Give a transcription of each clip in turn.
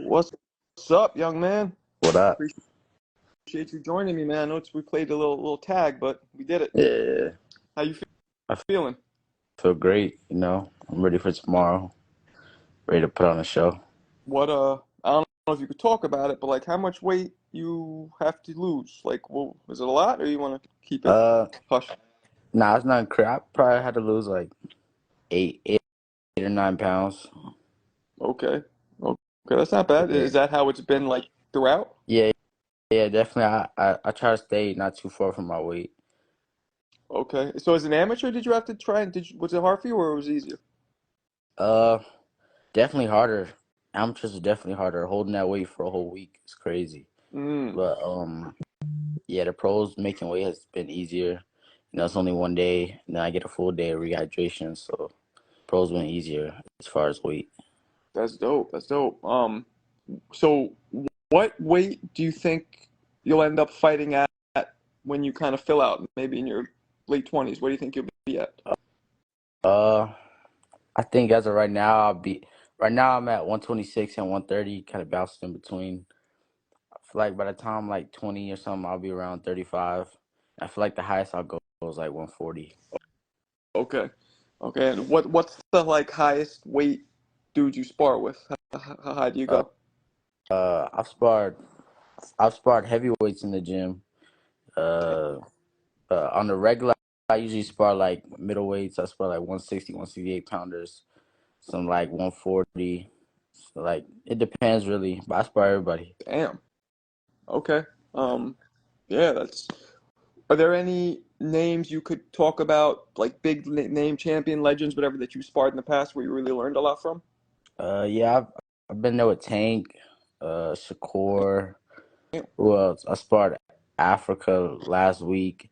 What's up, young man? What up? Appreciate you joining me, man. I know we played a little tag, but we did it. Yeah, How you I feeling? feel great. I'm ready for tomorrow. Ready to put on a show. I don't know if you could talk about it, but like how much weight you have to lose? Like, well, is it a lot, or you want to keep it Uh, hush? nah, it's not crazy. I probably had to lose like 8 or 9 pounds. Okay, okay, that's not bad. Yeah, Is that how it's been like throughout? yeah, yeah, definitely. I try to stay not too far from my weight. Okay, so as an amateur, did you have to try and was it hard for you or was it easier? Uh, Definitely harder. Amateurs are definitely harder. Holding that weight for a whole week is crazy. Mm, But yeah, the pros making weight has been easier. It's only one day, and then I get a full day of rehydration, so pros been easier as far as weight. that's dope. That's dope. So what weight do you think you'll end up fighting at when you kind of fill out, maybe in your late 20s? What do you think you'll be at? Uh, I think as of right now I'm at 126 and 130, kind of bounced in between. I feel like by the time I'm like 20 or something, I'll be around 35. I feel like the highest I'll go is like 140. Okay. Okay. And what's the like highest weight dude you spar with? How high do you Uh, go? I've sparred heavyweights in the gym. Uh, on the regular, I usually spar like middleweights. I spar like 160, 168 pounders, some like 140. So like it depends really, but I spar everybody. Damn. Okay. Um, yeah, that's. Are there any names you could talk about, like big name champion legends, whatever that you sparred in the past, where you really learned a lot from? Yeah, I've been there with Tank, Shakur. Damn. Who else? I sparred Africa last week.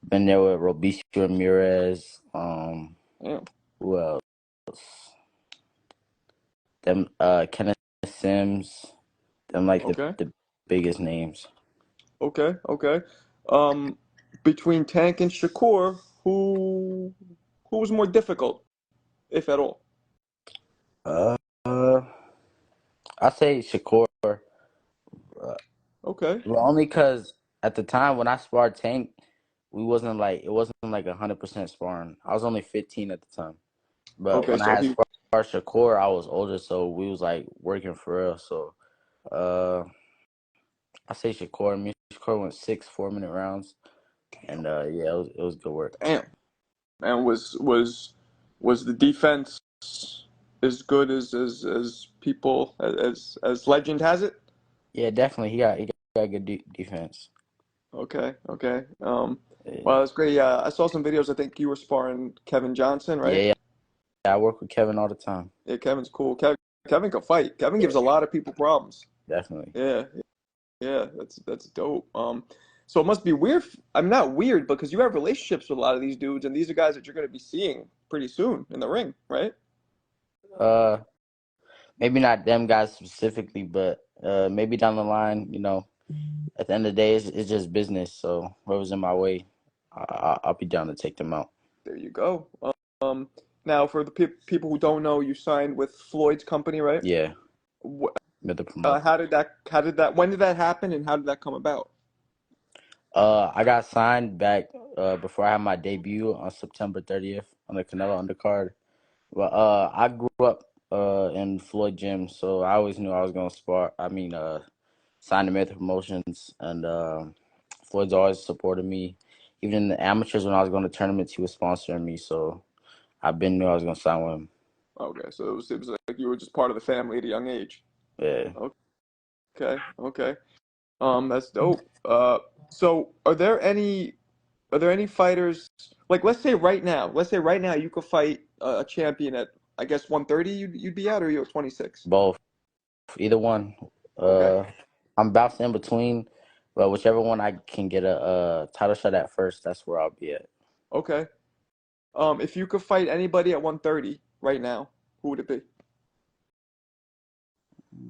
Been there with Robicio Ramirez. Damn. Who else? Them Kenneth Sims. Them like Okay. the biggest names. Okay. Okay. Um, Between Tank and Shakur, who was more difficult, if at all? Uh, uh I say Shakur. Okay. Well, only because at the time when I sparred Tank, it wasn't like 100% sparring. I was only 15 at the time. But Okay. when I So had he. sparred Shakur, I was older, so we was like working for real. So uh I say Shakur. Me and Shakur went 6 4-minute rounds, and yeah, it was good work. Damn. And was the defense as good as people as legend has it? Yeah, definitely. He got good defense. Okay. Okay. Yeah, Well, that's great. Yeah, I saw some videos. I think you were sparring Kevin Johnson, right? yeah. I work with Kevin all the time. Yeah, Kevin's cool. Kevin can fight. Kevin gives a Yeah, lot of people problems. definitely. Yeah. Yeah, that's dope. So it must be weird. I'm not weird because you have relationships with a lot of these dudes, and these are guys that you're going to be seeing pretty soon in the ring, right? Uh, Maybe not them guys specifically, but maybe down the line. At the end of the day, it's just business. So whoever's in my way, I'll be down to take them out. There you go. Um, Now for the people who don't know, you signed with Floyd's company, right? Yeah, Wh- with the promote. when did that happen, and how did that come about? I got signed back before I had my debut on September 30th on the Canelo undercard. Well, I grew up in Floyd Gym, so I always knew I was gonna sign to Method Promotions, and Floyd's always supported me. Even in the amateurs when I was going to tournaments, he was sponsoring me, so I've been knew I was gonna sign with him. Okay, so it was like you were just part of the family at a young age. Yeah. Okay, okay. That's dope. So are there any fighters like let's say right now you could fight a champion at I guess 130 you'd be at or you're at 26. Both, either one. Okay. Uh, I'm bouncing in between, but whichever one I can get a title shot at first, that's where I'll be at. Okay. If you could fight anybody at 130 right now, who would it be?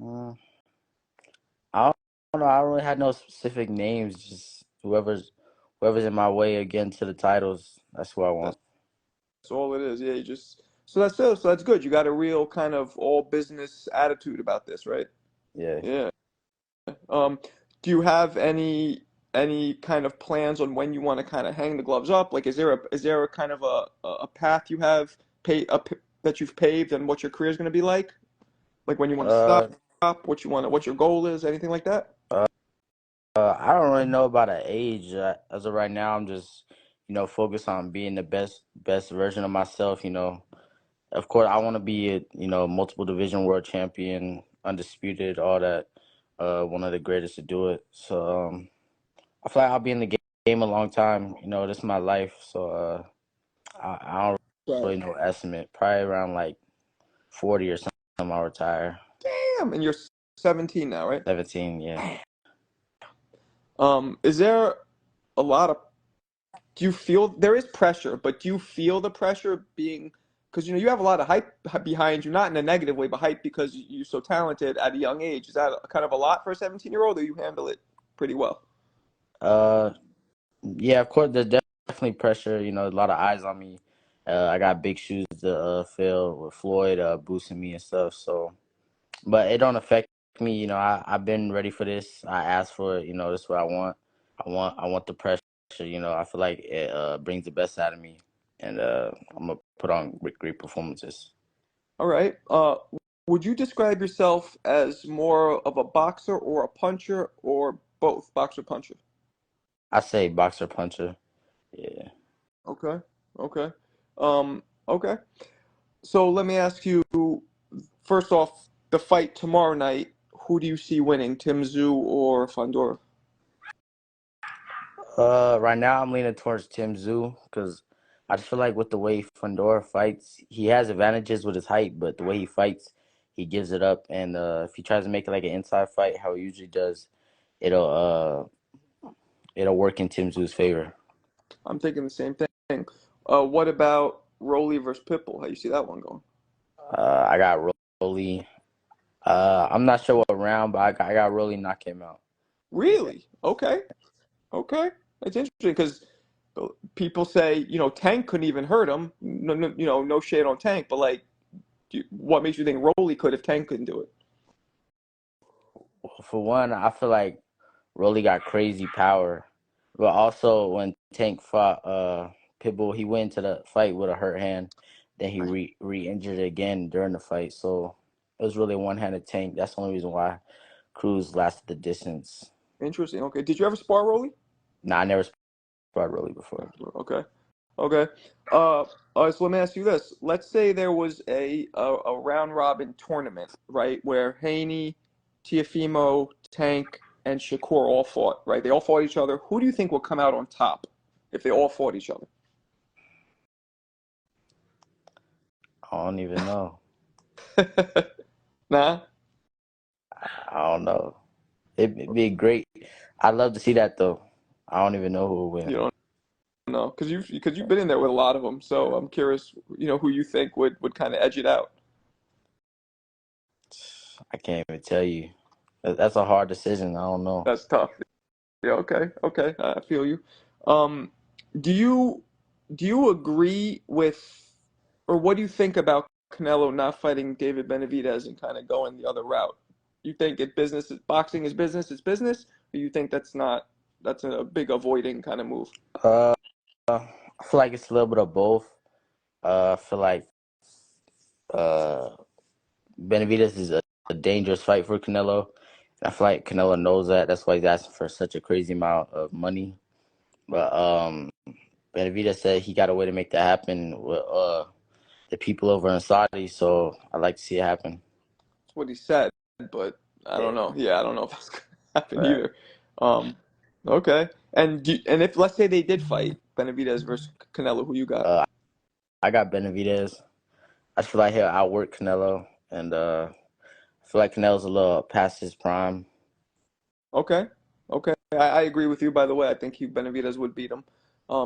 Uh, I don't know. I don't really have no specific names. Just whoever's in my way again to the titles. That's who I That's want. all it is. Yeah, you just so that's good. You got a real kind of all business attitude about this, right? Yeah. Yeah. Um, do you have any kind of plans on when you want to kind of hang the gloves up? Like, is there a kind of a path you have that you've paved and what your career is going to be like? Like when you want to Uh, stop, what your goal is, anything like that? uh, I don't really know about an age. As of right now, I'm just, focused on being the best version of myself. Of course, I want to be a, multiple division world champion, undisputed, all that. One of the greatest to do it. So, I feel like I'll be in the game a long time. This is my life. So, I don't Right. really know estimate. Probably around like 40 or something. I'll retire. Damn, and you're 17 now, right? 17, yeah. Is there a lot of do you feel there is pressure, but do you feel the pressure being because you have a lot of hype behind you, not in a negative way, but hype because you're so talented at a young age. Is that kind of a lot for a 17-year-old, or you handle it pretty well? Uh, yeah, of course, there's definitely pressure. A lot of eyes on me. I got big shoes to fill with Floyd boosting me and stuff. So, but it don't affect me. I've been ready for this. I asked for it. This is what I want. I want the pressure. I feel like it brings the best out of me, and I'm gonna put on great performances. All right. Would you describe yourself as more of a boxer or a puncher or both, boxer puncher? I say boxer puncher. Yeah. Okay. Okay. Okay. So let me ask you, first off, the fight tomorrow night, who do you see winning, Tim Tszyu or Fandor? Right now I'm leaning towards Tim Tszyu because I just feel like with the way Fandor fights, he has advantages with his height, but the way he fights, he gives it up. And if he tries to make it like an inside fight, how he usually does, it'll it'll work in Tim Tszyu's favor. I'm thinking the same thing. What about Rolly versus Pitbull? How you see that one going? I got Rolly. I'm not sure what round, but I got Rolly knock him out. Yeah. Really? Okay. Okay. That's interesting because people say, Tank couldn't even hurt him. No, no, no shade on Tank, but like, what makes you think Rolly could if Tank couldn't do it? For one, I feel like Rolly got crazy power. But also when Tank fought Pitbull, he went into the fight with a hurt hand. Then he re-injured it again during the fight. So it was really a one-handed Tank. That's the only reason why Cruz lasted the distance. Interesting. Okay. Did you ever spar Rolly? Nah, I never sparred Rolly before. Okay. Okay. All right, so let me ask you this. Let's say there was a round robin tournament, right, where Haney, Tiafimo, Tank, and Shakur all fought, right? They all fought each other. Who do you think will come out on top if they all fought each other? I don't even know. Nah, I don't know. It'd be great. I'd love to see that though. I don't even know who will you win. don't know because you've been in there with a lot of them. So I'm curious, who you think would kind of edge it out. I can't even tell you. That's a hard decision. I don't know. That's tough. Yeah, okay, okay, I feel you. Um, do you do you agree with, or what do you think about Canelo not fighting David Benavidez and kind of going the other route? You think boxing is business, it's business, or you think that's a big avoiding kind of move? Uh, I feel like it's a little bit of both. I feel like uh, Benavidez is a dangerous fight for Canelo. I feel like Canelo knows that. That's why he's asking for such a crazy amount of money. But Benavidez said he got a way to make that happen with the people over in Saudi. So I'd like to see it happen. That's what he said, but I don't Yeah, know. Yeah, I don't know if that's gonna happen right. either. Um, okay. And if let's say they did fight Benavidez versus Canelo, who you got? Uh, I got Benavidez. I feel like he'll outwork Canelo, and I feel like Canelo's a little past his prime. Okay. Okay. I agree with you, by the way. I think Hugh Benavidez would beat him.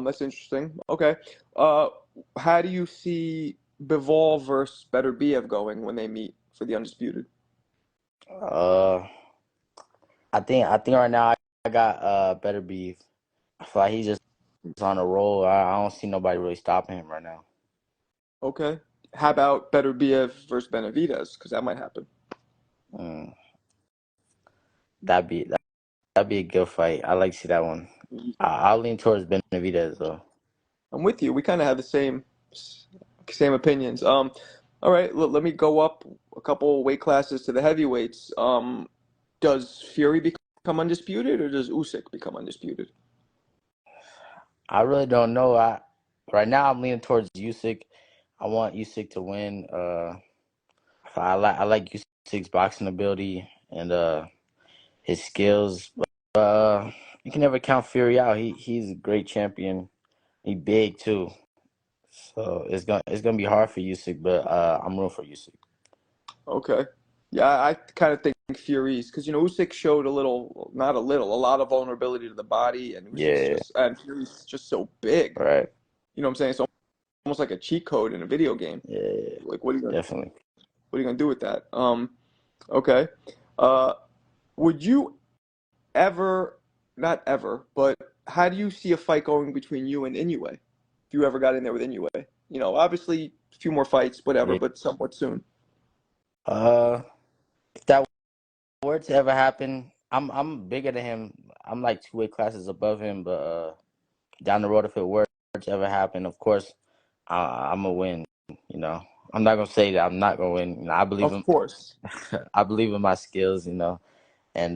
That's interesting. Okay. Uh, how do you see Bivol versus Beterbiev going when they meet for the undisputed? Uh, I think right now I got better beef. I feel like he's just on a roll. I don't see nobody really stopping him right now. Okay. How about Beterbiev versus Benavidez? Because that might happen. Mm. that'd be a good fight. I like to see that one. I'll lean towards Benavidez though. I'm with you. We kind of have the same opinions. All right, let me go up a couple weight classes to the heavyweights. Does Fury become undisputed, or does Usyk become undisputed? I really don't know. I right now I'm leaning towards Usyk. I want Usyk to win. I like Usyk's boxing ability and his skills. But you can never count Fury out. He's a great champion. He big too. So it's gonna be hard for Usyk, but I'm rooting for Usyk. Okay. Yeah, I kind of think Fury's because Usyk showed a little, not a little, a lot of vulnerability to the body, and Yeah, Fury's just so big. right. You know what I'm saying? It's almost like a cheat code in a video game. Yeah, Like, definitely. what are you gonna do with that? Okay. Uh, would you ever, not ever, but how do you see a fight going between you and Inoue? If you ever got in there with Inoue, obviously a few more fights, whatever, Yeah. but somewhat soon, If that were to ever happen, I'm bigger than him. I'm like two weight classes above him, but down the road, if it were to ever happen, of course, I'm gonna win. You know, I'm not gonna say that I'm not gonna win. I believe of in course. I believe in my skills. And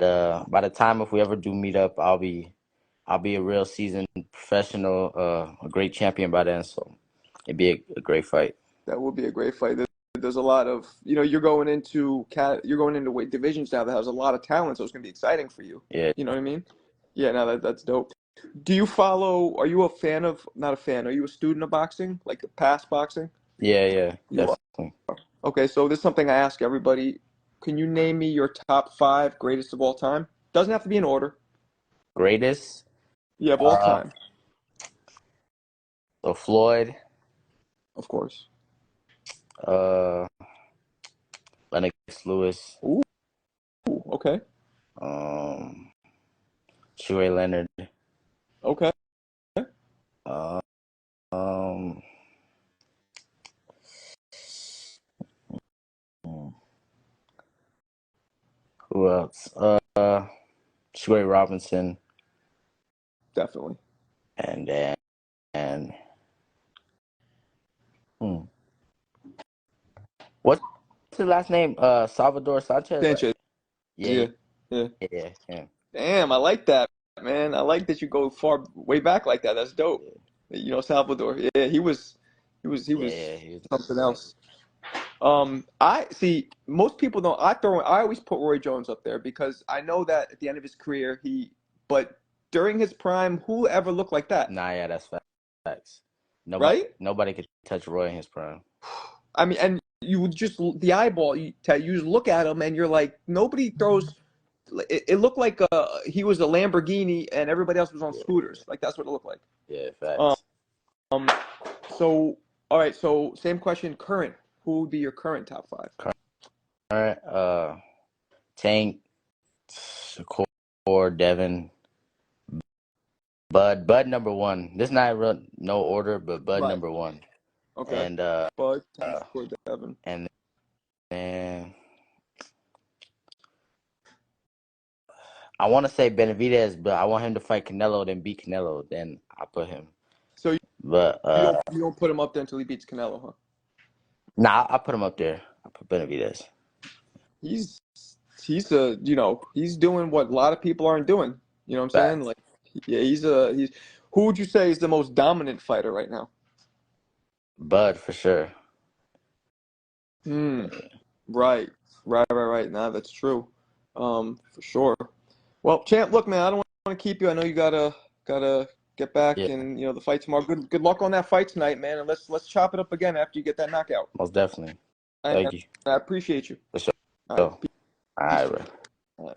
by the time if we ever do meet up, I'll be a real seasoned professional, a great champion by then. So it'd be a great fight. That would be a great fight. There's a lot of, you're going into weight divisions now that has a lot of talent, so it's gonna be exciting for you. Yeah, You know what I mean? Yeah, no, that's dope. Are you a fan of, not a fan, are you a student of boxing? Like past boxing? yeah, You are. definitely. Okay, so this is something I ask everybody. Can you name me your top five greatest of all time? Doesn't have to be in order. Greatest, Yeah, of all uh, time, so Floyd, of course. uh, Lennox Lewis, Ooh, okay. um, Shuey Leonard, Okay. uh, um, who else? Shuey Robinson, Definitely. and then and hmm, what's his last name? Salvador Sanchez, right? Sanchez. Yeah, Yeah. Yeah. yeah, him. Damn, I like that, man. I like that you go far way back like that. That's dope. Salvador. Yeah, he was Yeah, he was something great. else. I see. Most people don't. I always put Roy Jones up there because I know that at the end of his career, but during his prime, who ever looked like that, Nah, yeah, that's facts. Nobody, right? nobody could touch Roy in his prime. I mean, and you would just the eyeball. You just look at him, and you're like, nobody throws. It looked like he was a Lamborghini, and everybody else was on Yeah, scooters. Like that's what it looked like. yeah, Um. facts. So all right. So same question. Current. Who would be your current top five? All right, Tank, Shakur, Devin, Bud number one. This not real, no order, but Bud Right. number one. Okay. And Bud, Tank, uh, Shakur, Devin. and then I want to say Benavidez, but I want him to fight Canelo, then beat Canelo. Then I put him. So But you don't put him up there until he beats Canelo, huh? nah, I put him up there. I put Benavidez. He's he's doing what a lot of people aren't doing. You know what I'm saying? Facts. Like, yeah, he's. Who would you say is the most dominant fighter right now? Bud for sure. Hmm. Right. Right. Nah, that's true. For sure. Well, champ, look, man, I don't want to keep you. I know you gotta get back, Yeah, and the fight tomorrow. Good luck on that fight tonight, man. And let's chop it up again after you get that knockout. most definitely. I, Thank you. I appreciate you. For sure. All right. All right, Peace, bro. champ. All right.